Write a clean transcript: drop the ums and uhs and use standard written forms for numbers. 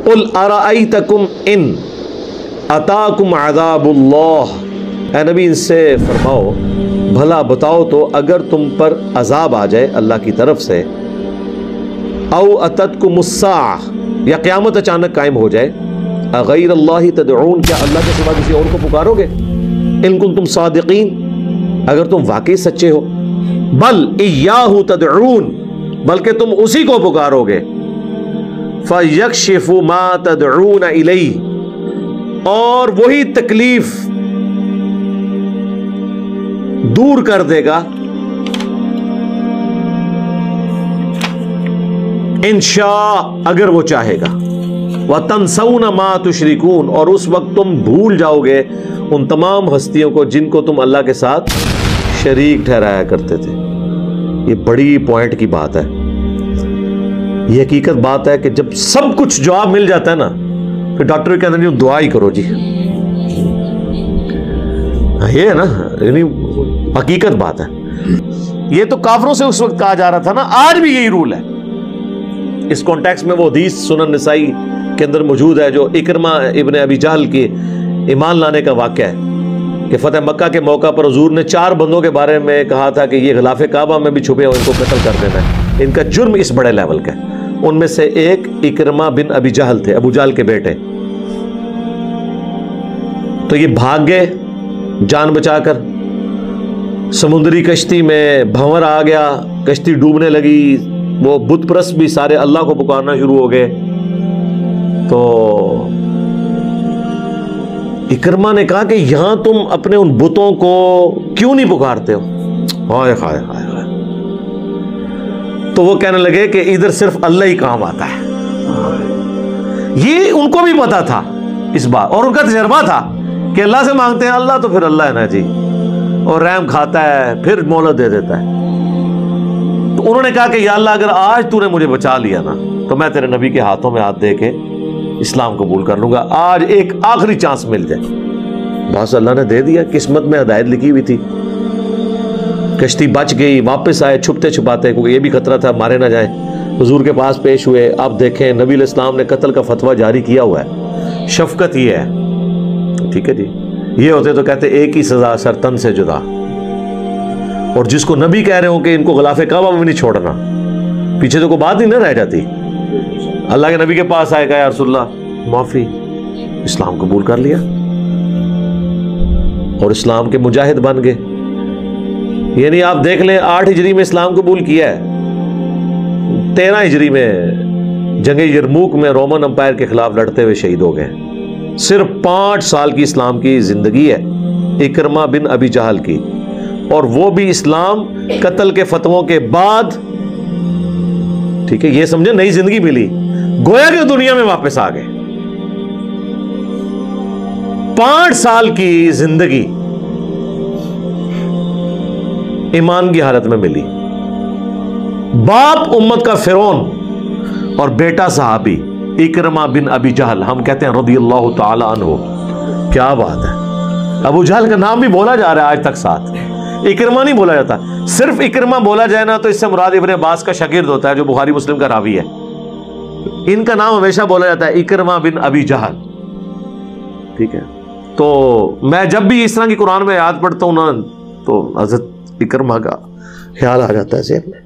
قل ارأیتکم ان اتاکم عذاب اللہ، اے نبی ان سے فرماؤ بھلا بتاؤ تو اگر تم پر عذاب آ جائے اللہ کی طرف سے، او اتتکم الساعہ یا قیامت اچانک قائم ہو جائے، اغیر اللہ تدعون کیا اللہ کے سوا کسی اور کو پکارو گے؟ ان کنتم صادقین اگر تم واقعی سچے ہو، بل ایاہ تدعون بلکہ تم اسی کو پکارو گے، فَيَكْشِفُ مَا تَدْعُونَ إِلَيْهِ اور وہی تکلیف دور کر دے گا انشاء اگر وہ چاہے گا، وَتَنْسَوْنَ مَا تُشْرِكُونَ اور اس وقت تم بھول جاؤ گے ان تمام ہستیوں کو جن کو تم اللہ کے ساتھ شریک ٹھہرایا کرتے تھے۔ یہ بڑی پوائنٹ کی بات ہے، یہ حقیقت بات ہے کہ جب سب کچھ جواب مل جاتا ہے نا، پھر ڈاکٹر کہتے ہیں دعا ہی کرو جی، یہ ہے نا، یعنی حقیقت بات ہے۔ یہ تو کافروں سے اس وقت کہا جا رہا تھا نا، آج بھی یہی رول ہے۔ اس کانٹیکس میں وہ حدیث سنن نسائی کے اندر موجود ہے جو اکرمہ ابن ابی جہل کے ایمان لانے کا واقعہ ہے کہ فتح مکہ کے موقع پر حضور نے 4 بندوں کے بارے میں کہا تھا کہ یہ غلاف کعبہ میں بھی چھپے ہوئے، ان کو قتل کر دینا ہے، ان کا جرم اس بڑے لیول کا ہے۔ ان میں سے ایک اکرمہ بن ابی جہل تھے، ابو جہل کے بیٹے۔ تو یہ بھاگ گئے جان بچا کر، سمندری کشتی میں بھنور آ گیا، کشتی ڈوبنے لگی، وہ بت پرست بھی سارے اللہ کو پکارنا شروع ہو گئے۔ تو اکرمہ نے کہا کہ یہاں تم اپنے ان بتوں کو کیوں نہیں پکارتے ہو؟ ہائے ہائے ہائے ہائے۔ تو وہ کہنے لگے کہ ادھر صرف اللہ ہی کام آتا ہے۔ یہ ان کو بھی پتا تھا اس بات، اور ان کا تجربہ تھا کہ اللہ سے مانگتے ہیں اللہ تو پھر اللہ ہے نا جی، اور رحم کھاتا ہے پھر مہلت دے دیتا ہے۔ تو انہوں نے کہا کہ یا اللہ اگر آج تو نے مجھے بچا لیا نا تو میں تیرے نبی کے ہاتھوں میں ہاتھ دے کے اسلام قبول کر لوں گا، آج ایک آخری چانس مل جائے۔ بس اللہ نے دے دیا، قسمت میں ہدایت لکھی ہوئی تھی۔ کشتی بچ گئی، واپس آئے چھپتے چھپاتے، کیونکہ یہ بھی خطرہ تھا مارے نہ جائیں۔ حضور کے پاس پیش ہوئے، اب دیکھیں نبی علیہ السلام نے قتل کا فتویٰ جاری کیا ہوا ہے۔ شفقت یہ ہے، ٹھیک ہے جی، یہ ہوتے تو کہتے ایک ہی سزا سر تن سے جدا، اور جس کو نبی کہہ رہے ہوں کہ ان کو غلاف کعبہ میں نہیں چھوڑنا، پیچھے تو کوئی بات ہی نہ رہ جاتی۔ اللہ کے نبی کے پاس آئے، کہا یا رسول اللہ معافی، اسلام قبول کر لیا اور اسلام کے مجاہد بن گئے۔ یعنی آپ دیکھ لیں 8 ہجری میں اسلام قبول کیا ہے، 13 ہجری میں جنگ یرموک میں رومن امپائر کے خلاف لڑتے ہوئے شہید ہو گئے۔ صرف 5 سال کی اسلام کی زندگی ہے اکرمہ بن ابی جہل کی، اور وہ بھی اسلام قتل کے فتووں کے بعد، ٹھیک ہے، یہ سمجھے نئی زندگی ملی، گویا کہ دنیا میں واپس آ گئے۔ 5 سال کی زندگی ایمان کی حالت میں ملی، باپ امت کا فرعون اور بیٹا صحابی اکرمہ بن ابی جہل، ہم کہتے ہیں رضی اللہ تعالی عنہ۔ کیا بات ہے، ابو جہل کا نام بھی بولا جا رہا ہے آج تک ساتھ، اکرمہ نہیں بولا جاتا۔ صرف اکرمہ بولا جائے نا تو اس سے مراد ابن عباس کا شاگرد ہوتا ہے جو بخاری مسلم کا راوی ہے۔ ان کا نام ہمیشہ بولا جاتا ہے اکرمہ بن ابی جہل، ٹھیک ہے۔ تو میں جب بھی اس طرح کی قرآن میں آیات پڑھتا ہوں نا تو حضرت اکرمہ کا خیال آ جاتا ہے ذہن میں۔